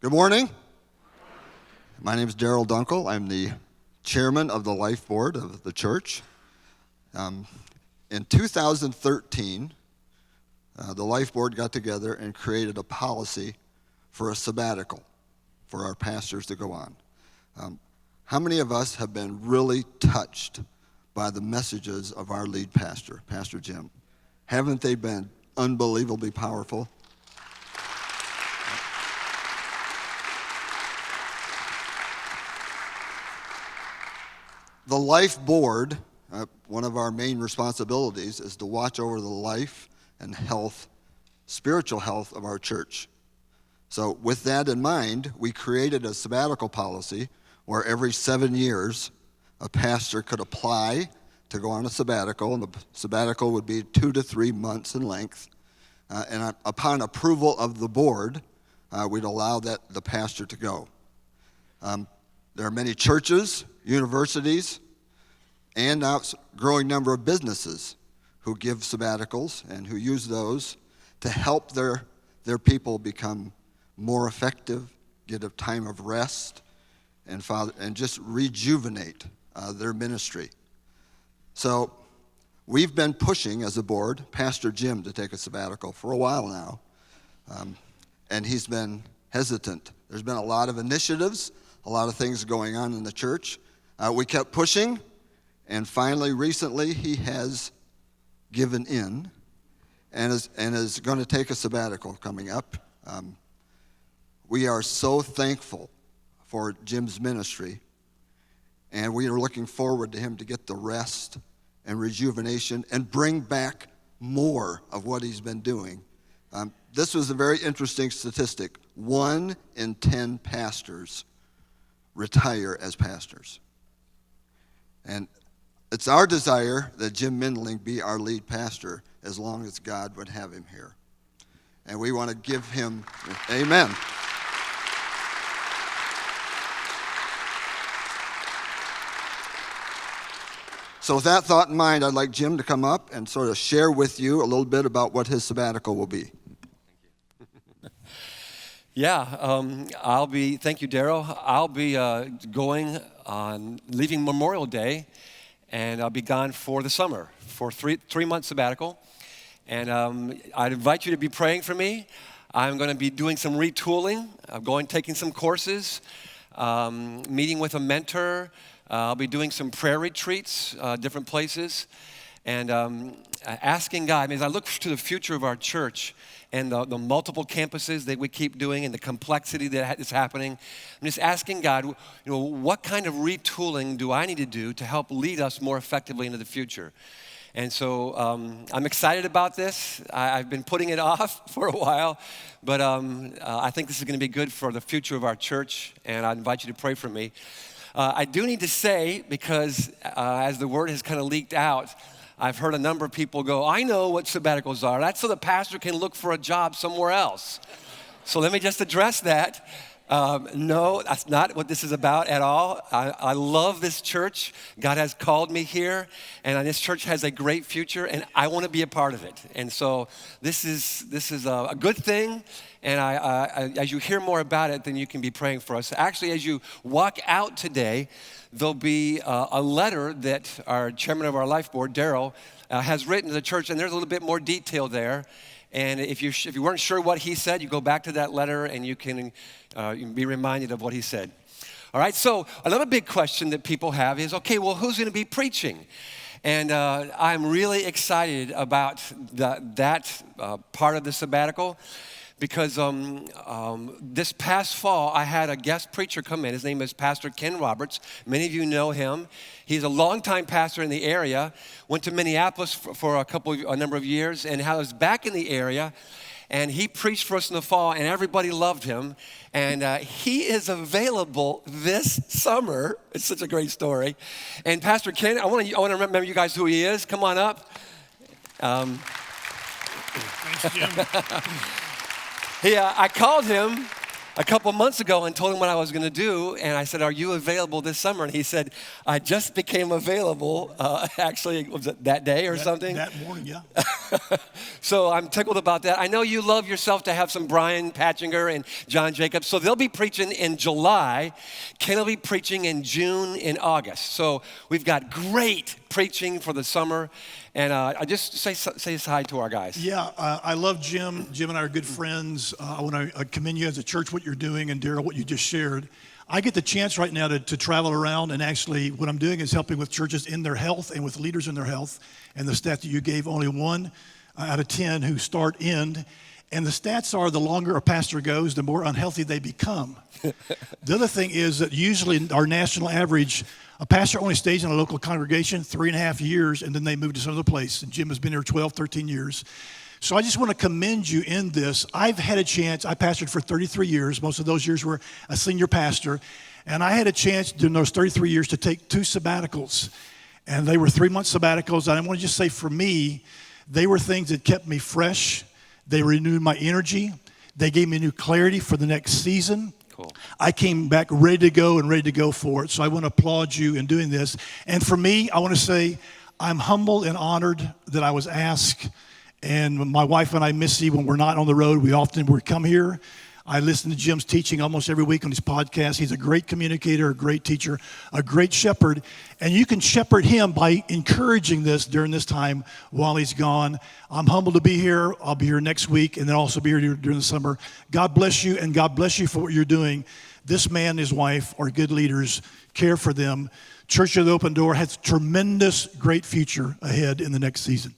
Good morning. My name is Daryl Dunkel. I'm the chairman of the Life Board of the church. In 2013, the Life Board got together and created a policy for a sabbatical for our pastors to go on. How many of us have been really touched by the messages of our lead pastor, Pastor Jim? Haven't they been unbelievably powerful? The Life Board, one of our main responsibilities is to watch over the life and health, spiritual health of our church. So with that in mind, we created a sabbatical policy where every 7 years a pastor could apply to go on a sabbatical, and the sabbatical would be 2 to 3 months in length. And upon approval of the board, we'd allow the pastor to go. There are many churches, universities, and now a growing number of businesses who give sabbaticals and who use those to help their people become more effective, get a time of rest, and just rejuvenate their ministry. So we've been pushing as a board Pastor Jim to take a sabbatical for a while now, and he's been hesitant. There's been a lot of initiatives, a lot of things going on in the church. We kept pushing, and finally, recently, he has given in and is going to take a sabbatical coming up. We are so thankful for Jim's ministry, and we are looking forward to him to get the rest and rejuvenation and bring back more of what he's been doing. This was a very interesting statistic. 1 in 10 pastors retire as pastors. And it's our desire that Jim Mindling be our lead pastor as long as God would have him here. And we want to give him, amen. So with that thought in mind, I'd like Jim to come up and sort of share with you a little bit about what his sabbatical will be. Thank you, Daryl. I'll be leaving Memorial Day, and I'll be gone for the summer, for three month sabbatical. And I'd invite you to be praying for me. I'm going to be doing some retooling. taking some courses, meeting with a mentor. I'll be doing some prayer retreats, different places, and asking God, as I look to the future of our church and the multiple campuses that we keep doing and the complexity that is happening, I'm just asking God, what kind of retooling do I need to do to help lead us more effectively into the future? And so I'm excited about this. I've been putting it off for a while, but I think this is going to be good for the future of our church, and I invite you to pray for me. I do need to say, because as the word has kind of leaked out, I've heard a number of people go, I know what sabbaticals are. That's so the pastor can look for a job somewhere else. So let me just address that. No, that's not what this is about at all. I love this church. God has called me here, and this church has a great future, and I want to be a part of it. And so this is a good thing, and as you hear more about it, then you can be praying for us. Actually, as you walk out today, there'll be a letter that our chairman of our Life Board, Daryl, has written to the church, and there's a little bit more detail there. And if you weren't sure what he said, you go back to that letter and you can be reminded of what he said. All right, so another big question that people have is, okay, well, who's going to be preaching? And I'm really excited about that part of the sabbatical, because this past fall, I had a guest preacher come in. His name is Pastor Ken Roberts. Many of you know him. He's a longtime pastor in the area, went to Minneapolis for a number of years, and was back in the area, and he preached for us in the fall, and everybody loved him. And he is available this summer. It's such a great story. And Pastor Ken, I want to remember you guys who he is. Come on up. Thanks, Jim. I called him a couple months ago and told him what I was going to do. And I said, are you available this summer? And he said, I just became available. Actually, was it that day or something? That morning, yeah. So I'm tickled about that. I know you love yourself to have some Brian Patchinger and John Jacobs. So they'll be preaching in July. Ken will be preaching in June and August. So we've got great preaching for the summer. And I just say hi to our guys. Yeah, I love Jim. Jim and I are good friends. I want to commend you as a church, what you're doing, and Daryl, what you just shared. I get the chance right now to travel around, and actually what I'm doing is helping with churches in their health and with leaders in their health. And the stat that you gave, only 1 out of 10 who start end. And the stats are the longer a pastor goes, the more unhealthy they become. The other thing is that usually our national average, a pastor only stays in a local congregation 3.5 years, and then they move to some other place. And Jim has been here 12, 13 years. So I just want to commend you in this. I've had a chance. I pastored for 33 years. Most of those years were a senior pastor. And I had a chance during those 33 years to take 2 sabbaticals. And they were 3-month sabbaticals. And I want to just say for me, they were things that kept me fresh. They renewed my energy. They gave me new clarity for the next season. Cool. I came back ready to go and ready to go for it. So I want to applaud you in doing this. And for me, I want to say I'm humbled and honored that I was asked. And my wife and I, Missy, when we're not on the road, we come here. I listen to Jim's teaching almost every week on his podcast. He's a great communicator, a great teacher, a great shepherd. And you can shepherd him by encouraging this during this time while he's gone. I'm humbled to be here. I'll be here next week and then also be here during the summer. God bless you, and God bless you for what you're doing. This man and his wife are good leaders. Care for them. Church of the Open Door has tremendous, great future ahead in the next season.